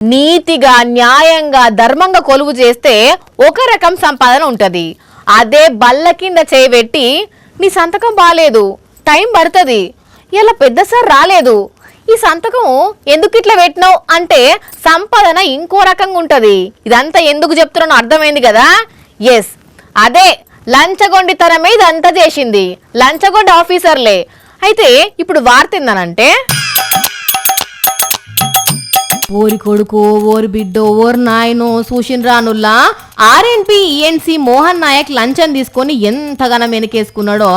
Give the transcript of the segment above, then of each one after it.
నీతిగా న్యాయంగా ధర్మంగా కొలువు చేస్తే ఒక రకం సంపాదన ఉంటది. అదే బల్ల కింద చేయబెట్టి నీ సంతకం బాలేదు, టైం పడుతుంది, ఇలా పెద్ద సార్ రాలేదు, ఈ సంతకం ఎందుకు ఇట్లా పెట్టినావు అంటే సంపాదన ఇంకో రకంగా ఉంటది. ఇదంతా ఎందుకు చెప్తున్నానో అర్థమైంది కదా. ఎస్, అదే లంచగొండితనమే ఇదంతా చేసింది, లంచగొండి ఆఫీసర్లే. అయితే ఇప్పుడు వార్త ఏందనంటే, ఓరి కొడుకో, ఓరి బిడ్డో, ఓరి నాయనో, Shushan రానుల్లా RNP ENC Mohan Naik లంచం తీసుకొని ఎంతగానం వెనకేసుకున్నాడో.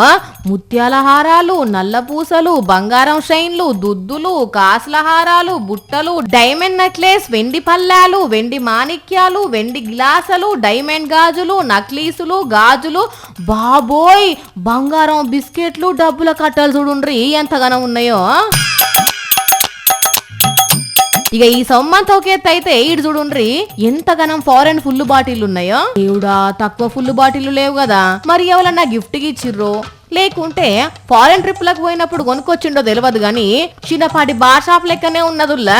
ముత్యాల హారాలు, నల్ల పూసలు, బంగారం షైన్లు, దుద్దులు, కాసుల హారాలు, బుట్టలు, డైమండ్ నెక్లెస్, వెండి పల్లాలు, వెండి మాణిక్యాలు, వెండి గ్లాసులు, డైమండ్ గాజులు, నక్లీసులు, గాజులు, బాబోయ్ బంగారం బిస్కెట్లు, డబ్బుల కట్టలు చూడుండ్రి ఎంతగానం ఉన్నాయో. ఇక ఈ సొమ్మంతా ఒక ఎత్తు అయితే ఇటు చూడుండ్రి ఎంతగానం ఫారెన్ ఫుల్ బాటిల్ ఉన్నాయో. దేవుడా, తక్కువ ఫుల్ బాటిల్ లేవు కదా, మరి ఎవరన్నా గిఫ్ట్ కి ఇచ్చిర్రో లేకుంటే ఫారెన్ ట్రిప్ లకు పోయినప్పుడు కొనుక్కొచ్చిండో తెలియదు గాని చిన్నపాటి బార్ షాప్ లెక్కనే ఉన్నదుల్లా.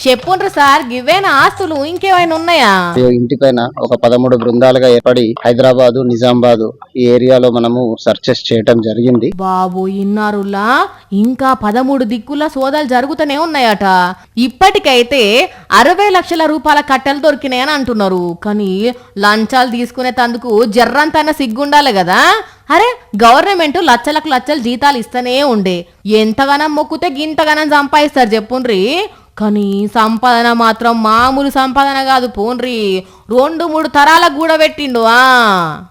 చెప్పుండ్రు సార్, గివేనా ఆస్తులు ఇంకేమైనా ఉన్నాయా? ఇంటి పైన ఒక 13 బృందాలుగా ఏర్పడి హైదరాబాదు, నిజామాబాదు ఈ ఏరియాలో మనము సర్చెస్ చేయటం జరిగింది. బాబు ఇన్నారులా, ఇంకా 13 దిక్కుల సోదాలు జరుగుతూనే ఉన్నాయట. ఇప్పటికైతే 60 లక్షల రూపాయల కట్టెలు దొరికినాయని అంటున్నారు. కానీ లంచాలు తీసుకునే తందుకు జర్రంతైనా సిగ్గుండాలి కదా. అరే, గవర్నమెంట్ లక్షలకు లక్షలు జీతాలు ఇస్తూనే ఉండే, ఎంతగానం మొక్కుతే గింతగానం సంపాదిస్తారు చెప్పుండ్రి. కానీ సంపాదన మాత్రం మామూలు సంపాదన కాదు పోన్రి, 2-3 తరాలకు కూడా పెట్టిండు.